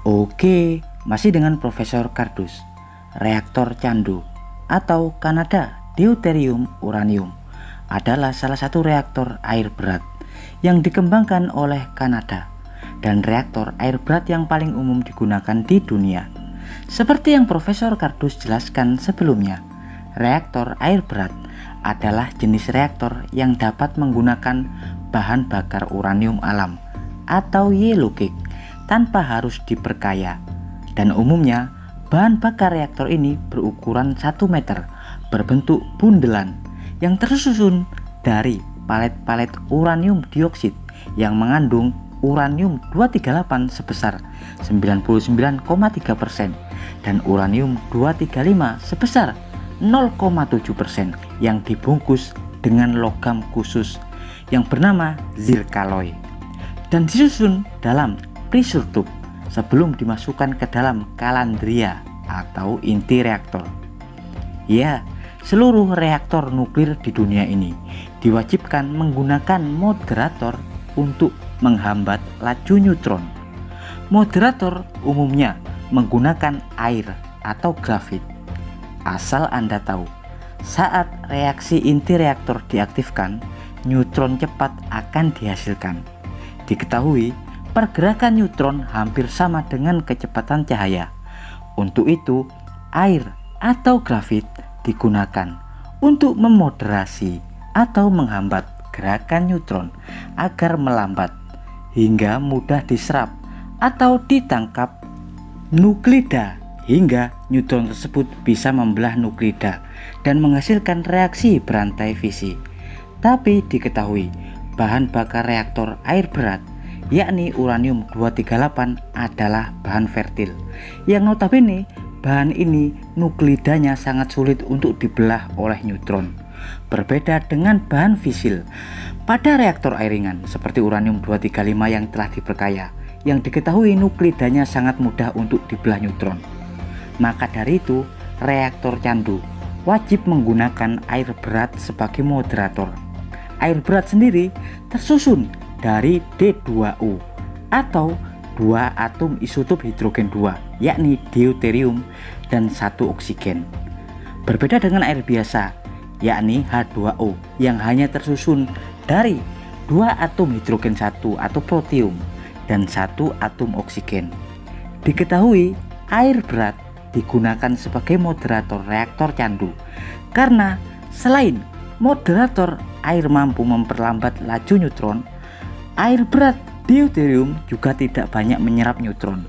Oke, masih dengan Profesor Kardus. Reaktor Candu atau Kanada Deuterium Uranium adalah salah satu reaktor air berat yang dikembangkan oleh Kanada dan reaktor air berat yang paling umum digunakan di dunia. Seperti yang Profesor Kardus jelaskan sebelumnya, reaktor air berat adalah jenis reaktor yang dapat menggunakan bahan bakar uranium alam atau yellow cake tanpa harus diperkaya, dan umumnya bahan bakar reaktor ini berukuran 1 meter, berbentuk bundelan yang tersusun dari palet-palet uranium dioksida yang mengandung uranium 238 sebesar 99,3% dan uranium 235 sebesar 0,7% yang dibungkus dengan logam khusus yang bernama zircaloy dan disusun dalam pressure tube sebelum dimasukkan ke dalam kalandria atau inti reaktor. Ya, seluruh reaktor nuklir di dunia ini diwajibkan menggunakan moderator untuk menghambat laju neutron. Moderator umumnya menggunakan air atau grafit. Asal Anda tahu, saat reaksi inti reaktor diaktifkan, neutron cepat akan dihasilkan. Diketahui, pergerakan neutron hampir sama dengan kecepatan cahaya. Untuk itu, air atau grafit digunakan untuk memoderasi atau menghambat gerakan neutron agar melambat hingga mudah diserap atau ditangkap nuklida, hingga neutron tersebut bisa membelah nuklida dan menghasilkan reaksi berantai fisi. Tapi diketahui, bahan bakar reaktor air berat yakni uranium 238 adalah bahan fertil yang notabene bahan ini nuklidanya sangat sulit untuk dibelah oleh neutron. Berbeda dengan bahan fisil pada reaktor air ringan seperti uranium 235 yang telah diperkaya, yang diketahui nuklidanya sangat mudah untuk dibelah neutron. Maka dari itu, reaktor candu wajib menggunakan air berat sebagai moderator. Air berat sendiri tersusun dari D2O atau 2 atom isotop hidrogen 2, yakni deuterium dan 1 oksigen. Berbeda dengan air biasa, yakni H2O yang hanya tersusun dari 2 atom hidrogen 1 atau protium dan 1 atom oksigen. Diketahui air berat digunakan sebagai moderator reaktor candu karena selain moderator air mampu memperlambat laju neutron, air berat deuterium juga tidak banyak menyerap neutron,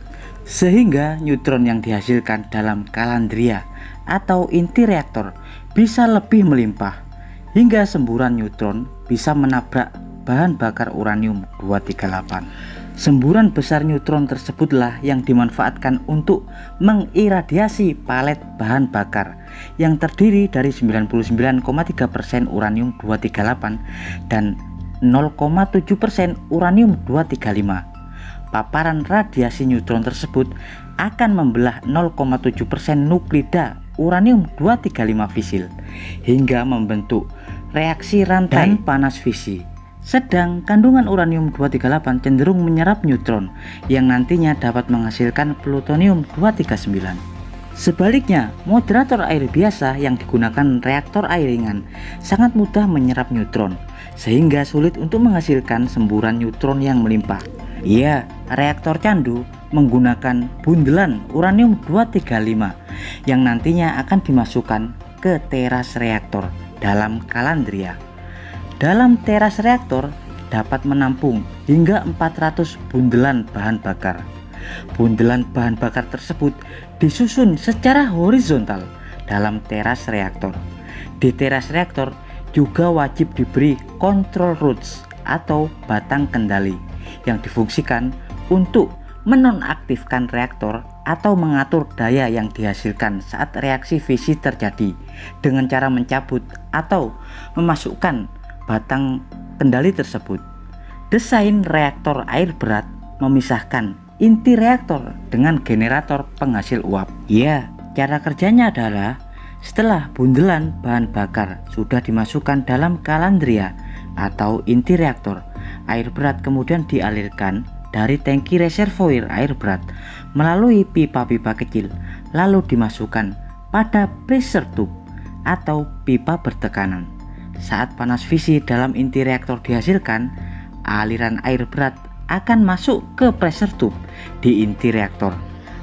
sehingga neutron yang dihasilkan dalam kalandria atau inti reaktor bisa lebih melimpah, hingga semburan neutron bisa menabrak bahan bakar uranium 238. Semburan besar neutron tersebutlah yang dimanfaatkan untuk mengiradiasi palet bahan bakar yang terdiri dari 99,3% uranium 238 dan 0,7% uranium 235. Paparan radiasi neutron tersebut akan membelah 0,7% nuklida uranium 235 fisil hingga membentuk reaksi rantai dan panas fisi. Sedang kandungan uranium 238 cenderung menyerap neutron yang nantinya dapat menghasilkan plutonium 239. Sebaliknya, moderator air biasa yang digunakan reaktor air ringan sangat mudah menyerap neutron sehingga sulit untuk menghasilkan semburan neutron yang melimpah. Ya, reaktor candu menggunakan bundelan uranium 235 yang nantinya akan dimasukkan ke teras reaktor dalam kalandria. Dalam teras reaktor dapat menampung hingga 400 bundelan bahan bakar. Bundelan bahan bakar tersebut disusun secara horizontal dalam teras reaktor. Di teras reaktor juga wajib diberi control rods atau batang kendali yang difungsikan untuk menonaktifkan reaktor atau mengatur daya yang dihasilkan saat reaksi fisi terjadi dengan cara mencabut atau memasukkan batang kendali tersebut. Desain reaktor air berat memisahkan inti reaktor dengan generator penghasil uap. Ya, cara kerjanya adalah setelah bundelan bahan bakar sudah dimasukkan dalam kalandria atau inti reaktor, air berat kemudian dialirkan dari tangki reservoir air berat melalui pipa-pipa kecil, lalu dimasukkan pada pressure tube atau pipa bertekanan. Saat panas visi dalam inti reaktor dihasilkan, aliran air berat akan masuk ke pressure tube di inti reaktor.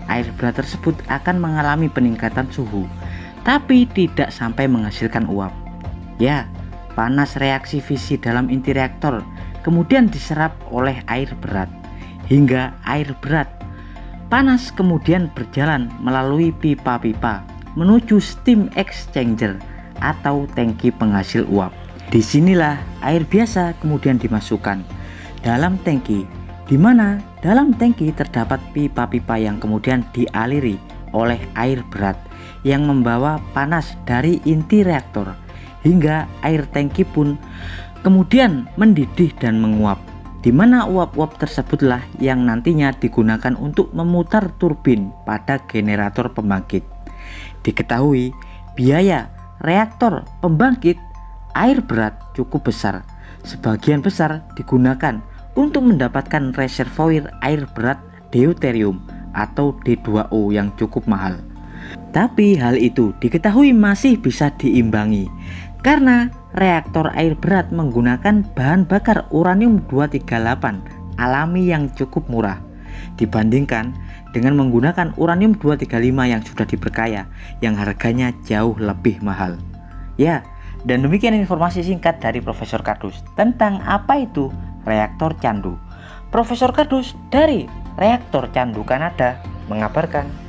Air berat tersebut akan mengalami peningkatan suhu, tapi tidak sampai menghasilkan uap. Ya, panas reaksi fisi dalam inti reaktor kemudian diserap oleh air berat, hingga air berat panas kemudian berjalan melalui pipa-pipa menuju steam exchanger atau tangki penghasil uap. Disinilah air biasa kemudian dimasukkan dalam tangki, di mana dalam tangki terdapat pipa-pipa yang kemudian dialiri oleh air berat yang membawa panas dari inti reaktor, hingga air tangki pun kemudian mendidih dan menguap, di mana uap-uap tersebutlah yang nantinya digunakan untuk memutar turbin pada generator pembangkit. Diketahui biaya reaktor pembangkit air berat cukup besar. Sebagian besar digunakan untuk mendapatkan reservoir air berat deuterium atau D2O yang cukup mahal. Tapi hal itu diketahui masih bisa diimbangi karena reaktor air berat menggunakan bahan bakar uranium-238 alami yang cukup murah dibandingkan dengan menggunakan uranium-235 yang sudah diperkaya yang harganya jauh lebih mahal. Ya, dan demikian informasi singkat dari Profesor Kardus tentang apa itu reaktor candu. Profesor Kardus dari Reaktor Candu Kanada mengabarkan.